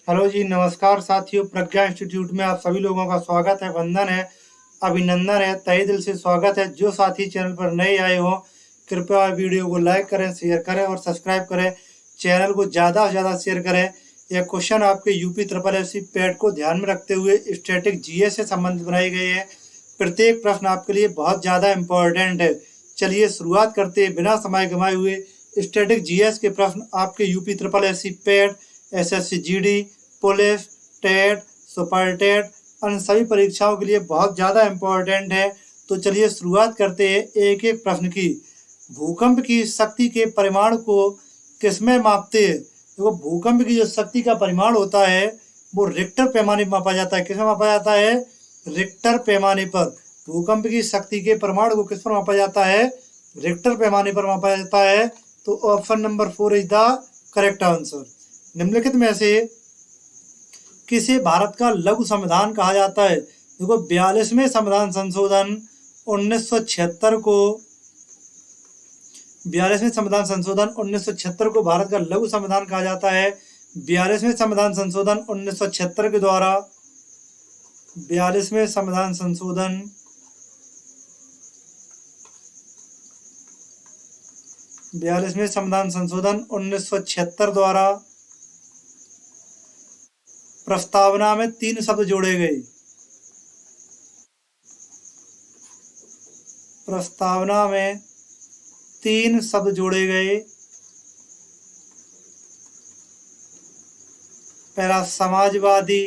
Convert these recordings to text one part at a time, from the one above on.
Hello जी, नमस्कार साथियों। प्रज्ञा institute में आप सभी लोगों का स्वागत है, वंदन है, अभिनंदन है, तहे दिल से स्वागत है। जो साथी चैनल पर नए आए हों, कृपया वीडियो को लाइक करें, शेयर करें और सब्सक्राइब करें। चैनल को ज़्यादा से ज़्यादा शेयर करें। यह क्वेश्चन आपके यूपी ट्रिपल एससी पैट को ध्यान में रखते हुए स्टैटिक जीएस से संबंधित बनाए गए हैं। प्रत्येक प्रश्न आपके लिए बहुत ज़्यादा इम्पोर्टेंट है। चलिए शुरुआत करते हैं बिना समय गंवाए हुए। स्टैटिक जीएस के प्रश्न आपके UP triple SC PET, SSC GD, police, TET, super TET, अन्य सभी परीक्षाओं के लिए बहुत ज़्यादा इम्पोर्टेंट है। तो चलिए शुरुआत करते हैं एक एक प्रश्न की। भूकंप की शक्ति के परिमाण को किसमें मापते हैं? देखो, भूकंप की जो शक्ति का परिमाण होता है वो रिक्टर पैमाने पर मापा जाता है। किसमें मापा जाता है? रिक्टर पैमाने पर। भूकंप की शक्ति के परिमाण को किस पर मापा जाता है? रिक्टर पैमाने पर मापा जाता है। तो option number 4 is the correct answer. निम्नलिखित में से किसे भारत का लघु संविधान कहा जाता है? देखो, 42वें संविधान संशोधन 1976 को 42वें संविधान संशोधन 1976 को भारत का लघु संविधान कहा जाता है। 42वें संविधान संशोधन 1976 के द्वारा 42वें संविधान संशोधन 42वें संविधान संशोधन 1976 द्वारा प्रस्तावना में 3 शब्द जोड़े गए। प्रस्तावना में 3 शब्द जोड़े गए। पहला समाजवादी,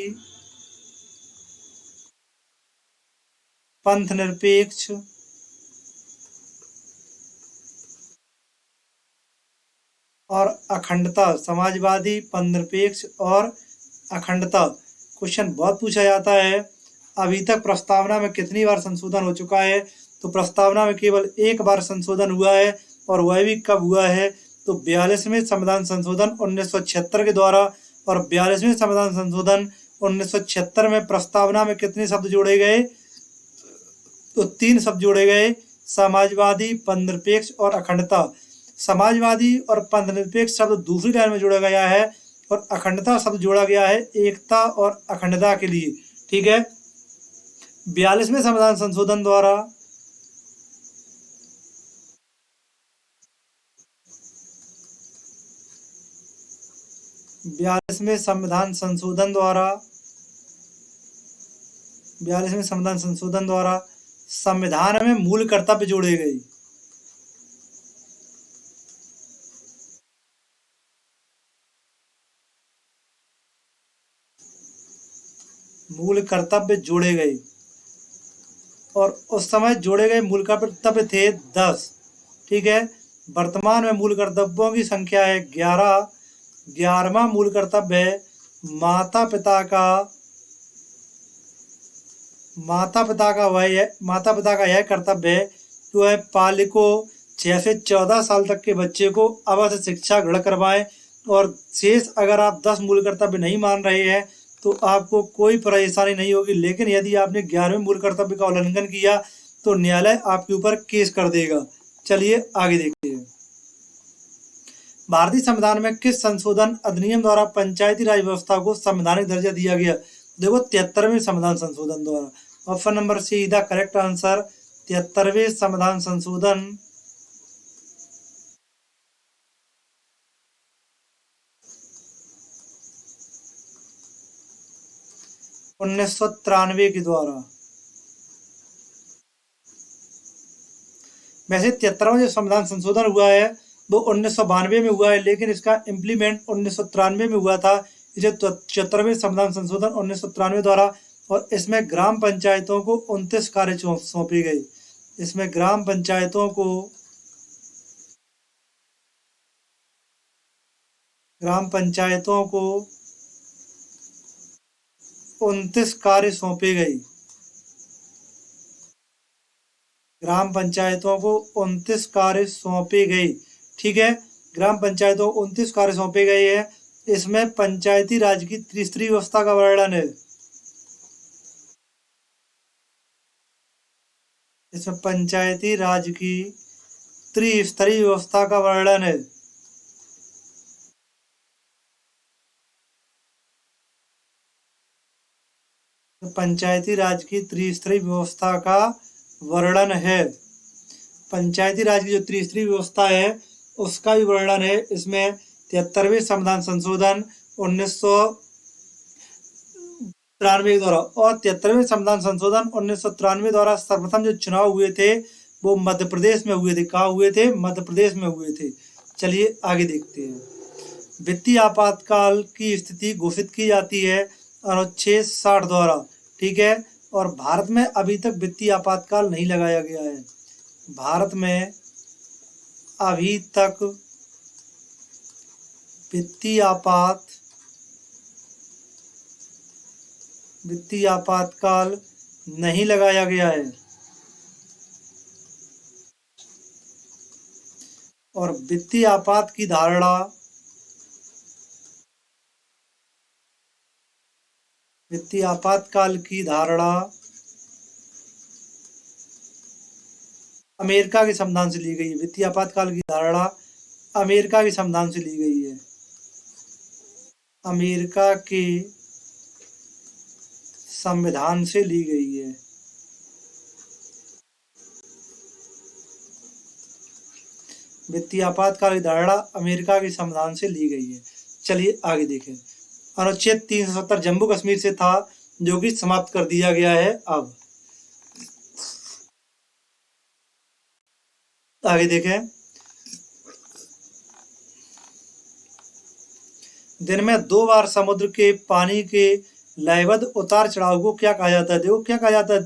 पंथ निरपेक्ष और अखंडता। समाजवादी, पंथ निरपेक्ष और अखंडता। क्वेश्चन बहुत पूछा जाता है। अभी तक प्रस्तावना में कितनी बार संशोधन हो चुका है? तो प्रस्तावना में केवल एक बार संशोधन हुआ है, और वह भी कब हुआ है? तो 42वें संविधान संशोधन 1976 के द्वारा। और 42वें संविधान संशोधन 1976 में प्रस्तावना में कितने शब्द जोड़े गए? तो 3 शब्द जोड़े गए, समाजवादी, पंथनिरपेक्ष और अखंडता। समाजवादी और पंथनिरपेक्ष शब्द दूसरी लाइन में जोड़ा गया है, और अखंडता शब्द जोड़ा गया है एकता और अखंडता के लिए। ठीक है। 42वें संविधान संशोधन द्वारा 42वें संविधान संशोधन द्वारा 42वें संविधान संशोधन द्वारा संविधान में मूल कर्तव्य जोड़े गए। मूल कर्तव्य जोड़े गए, और उस समय जोड़े गए मूल कर्तव्य थे 10। ठीक है। वर्तमान में मूल कर्तव्यों की संख्या है 11। 11वां मूल कर्तव्य है माता पिता का यह कर्तव्य है जो है पालकों 6 से 14 साल तक के बच्चे को अवश्य शिक्षा ग्रहण करवाएं। और शेष अगर आप 10 मूल कर्तव्य नहीं मान रहे हैं तो आपको कोई परेशानी नहीं होगी, लेकिन यदि आपने 11वें मूल कर्तव्य का उल्लंघन किया तो न्यायालय आपके ऊपर केस कर देगा। चलिए आगे देखते हैं। भारतीय संविधान में किस संशोधन अधिनियम द्वारा पंचायती राज व्यवस्था को संवैधानिक दर्जा दिया गया? देखो, 73वें संविधान संशोधन द्वारा। Option number C the correct answer. 73वें संविधान संशोधन 1993 के द्वारा। वैसे 73वां जो संविधान संशोधन हुआ है वो 1992 में हुआ है, लेकिन इसका इम्प्लीमेंट 1993 में हुआ था। इसे 73वें संविधान संशोधन 1993 द्वारा। और इसमें ग्राम पंचायतों को 29 कार्य सौंपे गए। इसमें ग्राम पंचायतों को 29 कार्य सौंपे गए। ग्राम पंचायतों को 29 कार्य सौंपे गए। ठीक है। ग्राम पंचायतों को 29 कार्य सौंपे गए हैं। इसमें पंचायती राज की त्रिस्तरीय व्यवस्था का वर्णन है। इसमें पंचायती राज की त्रिस्तरीय व्यवस्था का वर्णन है। पंचायती राज की त्रिस्तरीय व्यवस्था का वर्णन है। पंचायती राज की जो त्रिस्तरीय व्यवस्था है उसका भी वर्णन है। इसमें 73वें संविधान संशोधन 1993 द्वारा और 73वें संविधान संशोधन 1993 द्वारा सर्वप्रथम जो चुनाव हुए थे वो मध्य प्रदेश में हुए थे। कहाँ हुए थे? मध्य प्रदेश में हुए थे। चलिए आगे देखते हैं। वित्तीय आपातकाल की स्थिति घोषित की जाती है अनुच्छेद 60 द्वारा, ठीक है। और भारत में अभी तक वित्तीय आपातकाल नहीं लगाया गया है। भारत में अभी तक वित्तीय आपातकाल नहीं लगाया गया है। और वित्तीय आपातकाल की धारणा अमेरिका के संविधान से ली गई है। वित्तीय आपातकाल की धारणा अमेरिका के संविधान से ली गई है। अमेरिका के संविधान से ली गई है। वित्तीय आपातकाल की धारणा अमेरिका के संविधान से ली गई है। चलिए आगे देखें। अनुच्छेद 370 जम्मू कश्मीर से था जो कि समाप्त कर दिया गया है। अब आगे देखें। दिन में 2 बार समुद्र के पानी के लयबद्ध उतार चढ़ाव को क्या कहा जाता है? देखो क्या कहा जाता है?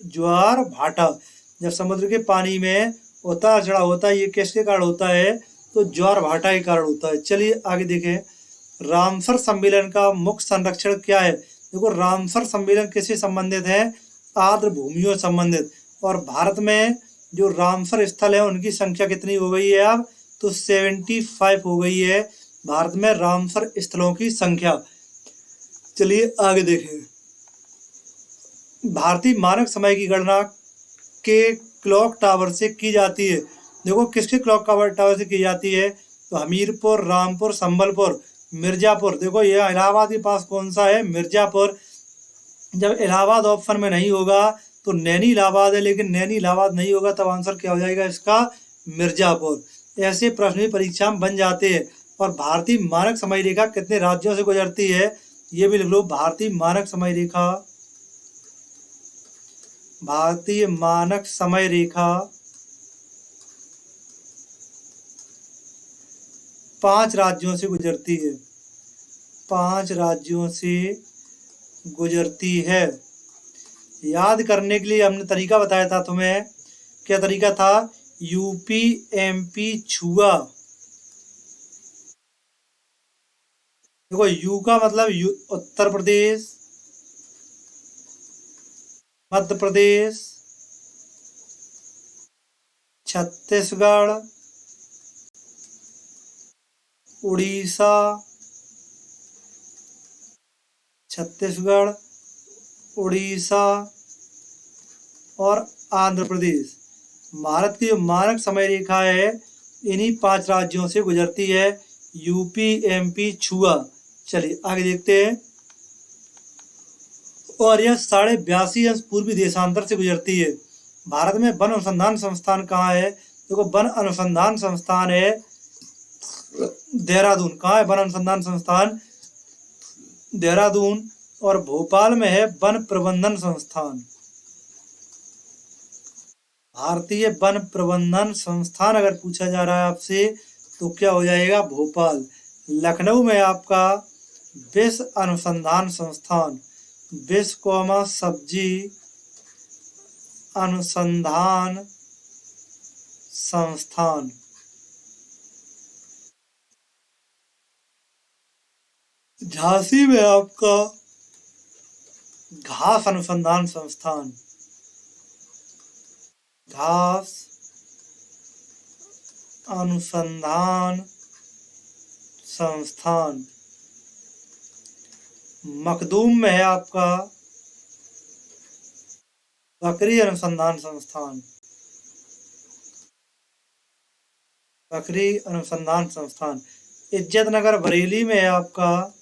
ज्वार भाटा। जब समुद्र के पानी में उतार चढ़ाव होता है ये किसके कारण होता है? तो ज्वार भाटा के कारण होता है। चलिए आगे देखें। रामसर सम्मेलन का मुख्य संरक्षण क्या है? देखो रामसर सम्मेलन किससे संबंधित है? आर्द्र भूमियों से संबंधित। और भारत में जो रामसर स्थल है उनकी संख्या कितनी हो गई है अब? तो 75 हो गई है भारत में रामसर स्थलों की संख्या। चलिए आगे देखें। भारतीय मानक समय की गणना के क्लॉक टावर से की जाती है। देखो किसके क्लॉक टावर से की जाती है? तो हमीरपुर, रामपुर, संबलपुर, मिर्जापुर। देखो ये इलाहाबाद के पास कौन सा है? मिर्जापुर। जब इलाहाबाद ऑप्शन में नहीं होगा तो नैनी इलाहाबाद है, लेकिन नैनी इलाहाबाद नहीं होगा तब आंसर क्या हो जाएगा इसका? मिर्जापुर। ऐसे प्रश्न भी परीक्षा में बन जाते हैं। और भारतीय मानक समय रेखा कितने राज्यों से गुजरती है? ये भी लिख लो। भारतीय मानक समय रेखा 5 राज्यों से गुजरती है। 5 राज्यों से गुजरती है। याद करने के लिए हमने तरीका बताया था तुम्हें। क्या तरीका था? यूपी, एमपी, छुआ। देखो यू का मतलब उत्तर प्रदेश, मध्य प्रदेश, छत्तीसगढ़, उड़ीसा, और आंध्र प्रदेश। भारत की जो मानक समय रेखा है इन्हीं 5 राज्यों से गुजरती है। यूपी, एमपी, छुआ। चलिए आगे देखते हैं। और यह 82.5 अंश पूर्वी देशांतर से गुजरती है। भारत में वन अनुसंधान संस्थान कहाँ है? देखो वन अनुसंधान संस्थान है देहरादून। कहाँ है वन अनुसंधान संस्थान? देहरादून। और भोपाल में है वन प्रबंधन संस्थान। भारतीय वन प्रबंधन संस्थान अगर पूछा जा रहा है आपसे तो क्या हो जाएगा? भोपाल। लखनऊ में आपका विश्व अनुसंधान संस्थान, विश्व सब्जी अनुसंधान संस्थान। झांसी में आपका घास अनुसंधान संस्थान, घास अनुसंधान संस्थान। मखदूम में है आपका बकरी अनुसंधान संस्थान, बकरी अनुसंधान संस्थान। इज्जतनगर बरेली में है आपका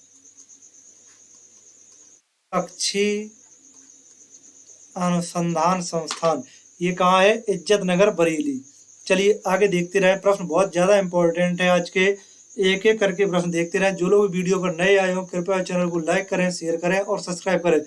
पक्षी अनुसंधान संस्थान, ये कहाँ है? इज्जत नगर बरेली। चलिए आगे देखते रहें, प्रश्न बहुत ज़्यादा इंपॉर्टेंट है आज के, एक एक करके प्रश्न देखते रहें। जो लोग वीडियो पर नए आए हो कृपया चैनल को लाइक करें, शेयर करें और सब्सक्राइब करें।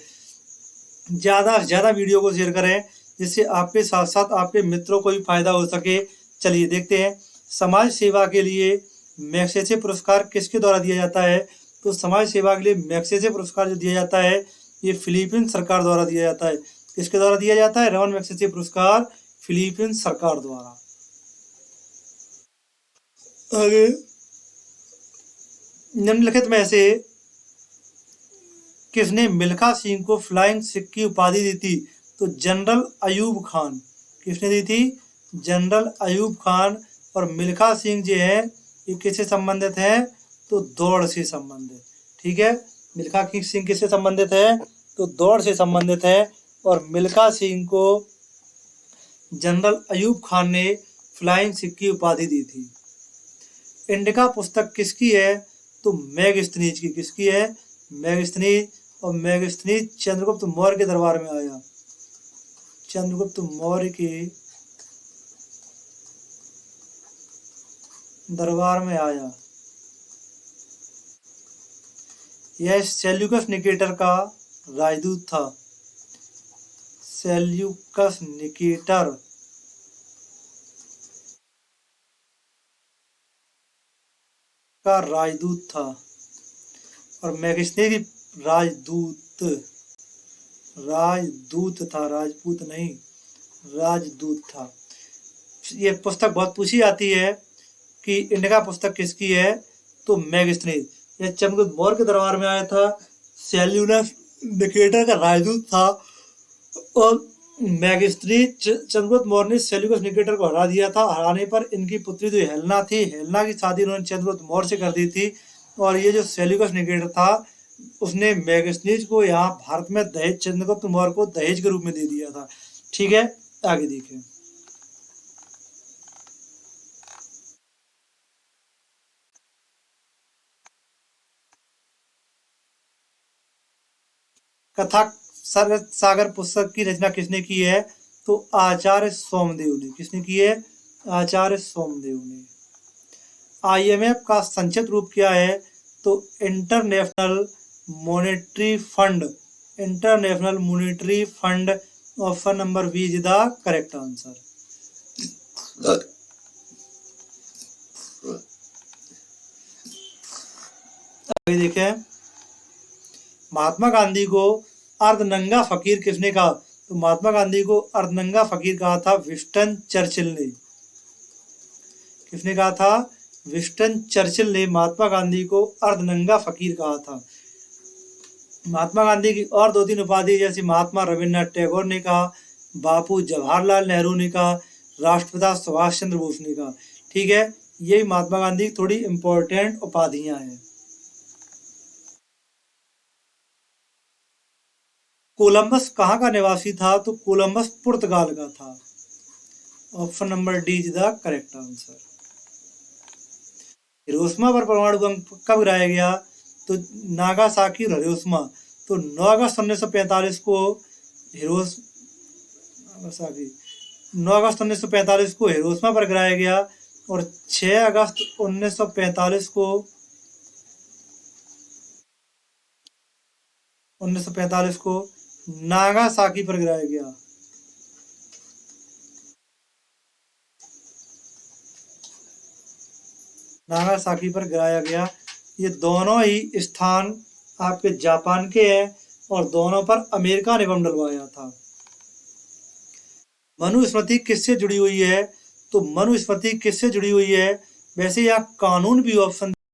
ज़्यादा से ज़्यादा वीडियो को शेयर करें जिससे आपके साथ साथ आपके मित्रों को भी फायदा हो सके। चलिए देखते हैं, समाज सेवा के लिए मैग्सेसे पुरस्कार किसके द्वारा दिया जाता है? तो समाज सेवा के लिए मैग्सेसे पुरस्कार जो दिया जाता है ये फिलीपींस सरकार द्वारा दिया जाता है। किसके द्वारा दिया जाता है? रमन मैग्सेसे पुरस्कार फिलीपींस सरकार द्वारा। आगे, निम्नलिखित में से किसने मिल्खा सिंह को फ्लाइंग सिख की उपाधि दी थी? तो जनरल अयूब खान। किसने दी थी? जनरल अयूब खान। और मिल्खा सिंह जो है ये किससे संबंधित है? तो दौड़ से संबंधित। ठीक है, मिल्खा सिंह किससे संबंधित है? तो दौड़ से संबंधित है। और मिल्खा सिंह को जनरल अयूब खान ने फ्लाइंग सिख की उपाधि दी थी। इंडिका पुस्तक किसकी है? तो मेगस्थनीज की। किसकी है? मेगस्थनीज। और मेगस्थनीज चंद्रगुप्त मौर्य के दरबार में आया। चंद्रगुप्त मौर्य के दरबार में आया। यह सेल्यूकस निकेटर का राजदूत था। सेल्यूकस निकेटर का राजदूत था। और मेगस्थनी राजदूत था, राजपूत नहीं, राजदूत था। ये पुस्तक बहुत पूछी जाती है कि इंडिका पुस्तक किसकी है? तो मेगस्थनी। यह चंद्रगुप्त मौर्य के दरबार में आया था, सेल्यूकस निकेटर का राजदूत था। और मेगस्थनी चंद्रगुप्त मौर्य ने सेल्यूकस निकेटर को हरा दिया था। हराने पर इनकी पुत्री जो हेलेना थी, हेलेना की शादी उन्होंने चंद्रगुप्त मौर्य से कर दी थी। और ये जो सेल्यूकस निकेटर था उसने मेगस्थनीज को यहाँ भारत में दहेज, चंद्रगुप्त मौर्य को दहेज के रूप में दे दिया था। ठीक है, आगे देखिए। कथा सागर पुस्तक की रचना किसने की है? तो आचार्य सोमदेव ने। किसने की है? आचार्य सोमदेव ने। IMF का संक्षिप्त रूप क्या है? तो international monetary fund. International monetary fund. Option number B is the correct answer. आगे देखें, महात्मा गांधी को अर्धनंगा फकीर किसने कहा? तो महात्मा गांधी को अर्धनंगा फकीर कहा था विंस्टन चर्चिल ने। किसने कहा था? विंस्टन चर्चिल ने महात्मा गांधी को अर्धनंगा फकीर कहा था। महात्मा गांधी की और 2-3 उपाधि जैसे महात्मा रविन्द्रनाथ टैगोर ने कहा, बापू जवाहरलाल नेहरू ने कहा, राष्ट्रपिता सुभाष चंद्र बोस ने कहा। ठीक है, यही महात्मा गांधी की थोड़ी इंपॉर्टेंट उपाधियां हैं। कोलंबस कहाँ का निवासी था? तो कोलंबस पुर्तगाल का था। Option number D is the correct answer. Hiroshima पर परमाणु बम कब गिराया गया? तो नागासाकी और हिरोशिमा। तो 9 अगस्त 1945 को 9 अगस्त 1945 को हिरोशिमा पर गिराया गया। और 6 अगस्त 1945 को नागासाकी पर गिराया गया। नागासाकी पर गिराया गया। ये दोनों ही स्थान आपके जापान के हैं और दोनों पर अमेरिका ने बम डलवाया था। मनुस्मृति किससे जुड़ी हुई है? तो मनुस्मृति किससे जुड़ी हुई है? वैसे यहाँ कानून भी ऑप्शन